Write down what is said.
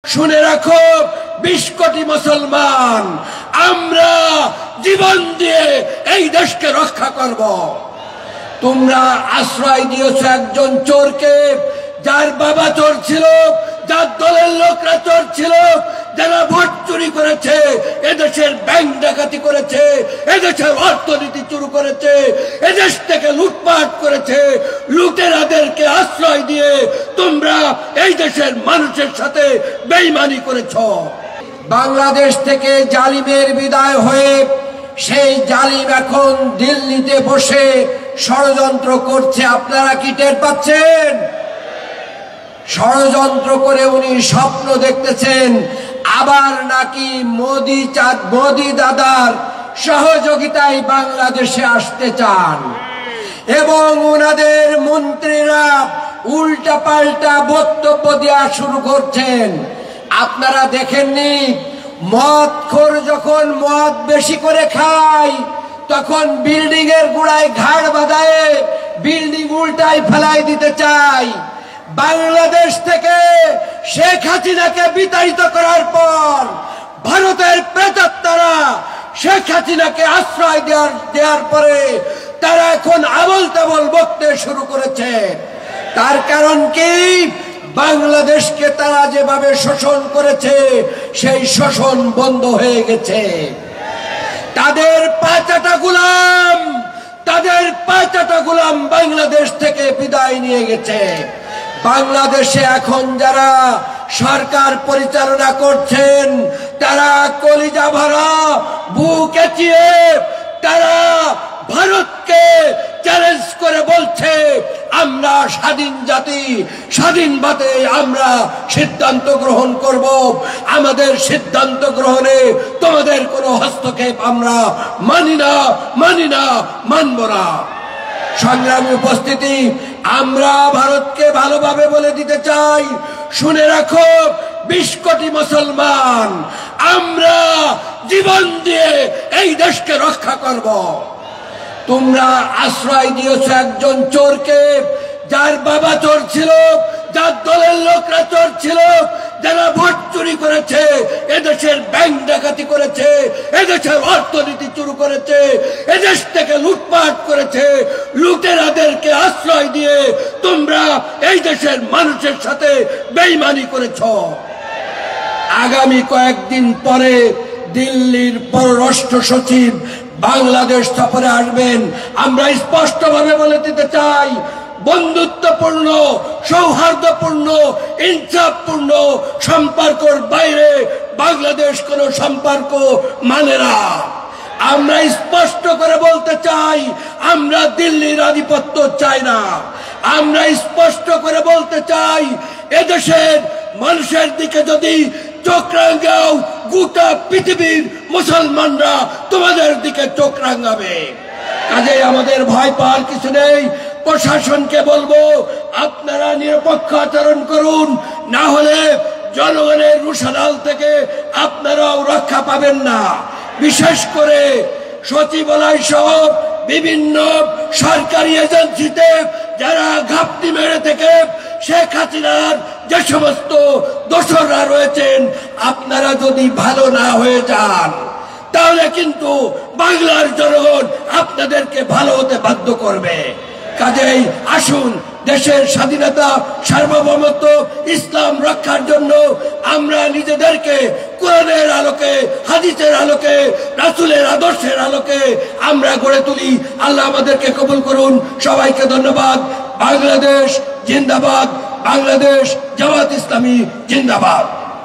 শুনে রাখো ২০ কোটি মুসলমান আমরা জীবন দিয়ে এই দেশকে রক্ষা করব। তোমরা আশ্রয় দিয়েছো একজন চোরকে, যার বাবা চোর ছিল, যার দলের লোকরা চোর ছিল, যারা ভোট চুরি করেছে, এদেশের ব্যাংক ডাকাতি করেছে, এদেশের অর্থনীতি চুরি করেছে, এদেশ থেকে লুটপাট করেছে। লুটেরাদেরকে আশ্রয় দিয়ে তোমরা এই দেশের মানুষের সাথে বেঈমানি করেছ। বাংলাদেশ থেকে জালিমের বিদায় হয়ে সেই জালিম এখন দিল্লিতে বসে ষড়যন্ত্র করছে। আপনারা কি টের পাচ্ছেন? ষড়যন্ত্র করে উনি স্বপ্ন দেখতেছেন আবার নাকি মোদি দাদার সহযোগিতায় বাংলাদেশে আসতে চান, এবং ওনাদের মন্ত্রীরা উল্টা পাল্টা বক্তব্য দেওয়া শুরু করছেন। আপনারা দেখেননি, মদখোর যখন মদ বেশি করে খায় তখন বিল্ডিং এর গোড়ায় ঘাড় বাঁধায় বিল্ডিং উল্টায় ফেলাই দিতে চায়। বাংলাদেশ থেকে শেখ হাসিনাকে বিতাড়িত করার পর ভারতের প্রেতাত্মারা শেখ হাসিনাকে আশ্রয় দেওয়ার পরে তারা এখন আবল তাবল বকতে শুরু করেছে। তার কারণ কি? বাংলাদেশকে তারা যেভাবে শোষণ করেছে সেই শোষণ বন্ধ হয়ে গেছে। তাদের পাঁচাটা গোলাম বাংলাদেশ থেকে বিদায় নিয়ে গেছে। বাংলাদেশে এখন যারা সরকার পরিচালনা করছেন তারা কলিজা ভরা বুক এঁচিয়ে তারা ভারতকে চ্যালেঞ্জ করে বলছে, আমরা স্বাধীন জাতি, স্বাধীনভাবে আমরা সিদ্ধান্ত গ্রহণ করব, আমাদের সিদ্ধান্ত গ্রহণে তোমাদের কোনো হস্তক্ষেপ আমরা মানি না, মানব না। সংগ্রামী উপস্থিতি, আমরা ভারতকে ভালোভাবে বলে দিতে চাই, শুনে রাখো ২০ কোটি মুসলমান আমরা জীবন দিয়ে এই দেশকে রক্ষা করব। তোমরা আশ্রয় দিয়েছো একজন চোরকে, যার বাবা চোর ছিল, যার দলের লোকরা চোর ছিল, যারা ভোট চুরি করেছে, এদেশের ব্যাংক ডাকাতি করেছে, এদেশের অর্থনীতি চুরি করেছে, এদেশ থেকে লুটপাট করেছে। লুটেরাদেরকে আশ্রয় দিয়ে তোমরা এই দেশের মানুষের সাথে বেঈমানি করেছ। আগামী কয়েকদিন পরে দিল্লির পররাষ্ট্র সচিব বাংলাদেশ সফরে আসবেন। আমরা স্পষ্টভাবে বলে দিতে চাই, বন্ধুত্বপূর্ণ, সৌহার্দ্যপূর্ণ, ইনসাফপূর্ণ সম্পর্কের বাইরে বাংলাদেশ কোনো সম্পর্ক মানে না। আমরা স্পষ্ট করে বলতে চাই, আমরা দিল্লির আধিপত্য চাই না। আমরা স্পষ্ট করে বলতে চাই, এদেশের মানুষের দিকে যদি চোখ রাঙাও, গোটা পৃথিবীর মুসলমানরা তোমাদের দিকে চোখ রাঙাবে। কাজেই আমাদের ভয় পাওয়ার কিছু নেই। প্রশাসনকে বলবো, আপনারা নিরপেক্ষ আচরণ করুন, না হলে জনগণের রুষাদাল থেকে আপনারাও রক্ষা পাবেন না। বিশেষ করে সচিবালয় সহ বিভিন্ন সরকারি এজেন্সিতে যারা ঘাপটি মেরে থেকে শেখ হাসিনার যে সমস্ত দোসররা রয়েছেন, আপনারা যদি ভালো না হয়ে যান তাহলে কিন্তু বাংলার জনগণ আপনাদেরকে ভালো হতে বাধ্য করবে। কাজেই আসুন, দেশের স্বাধীনতা, সার্বভৌমত্ব, ইসলাম রক্ষার জন্য আমরা নিজেদেরকে কোরআনের আলোকে, হাদিসের আলোকে, রাসূলের আদর্শের আলোকে আমরা গড়ে তুলি। আল্লাহ আমাদেরকে কবুল করুন। সবাইকে ধন্যবাদ। বাংলাদেশ জিন্দাবাদ। বাংলাদেশ জামাত ইসলামী জিন্দাবাদ।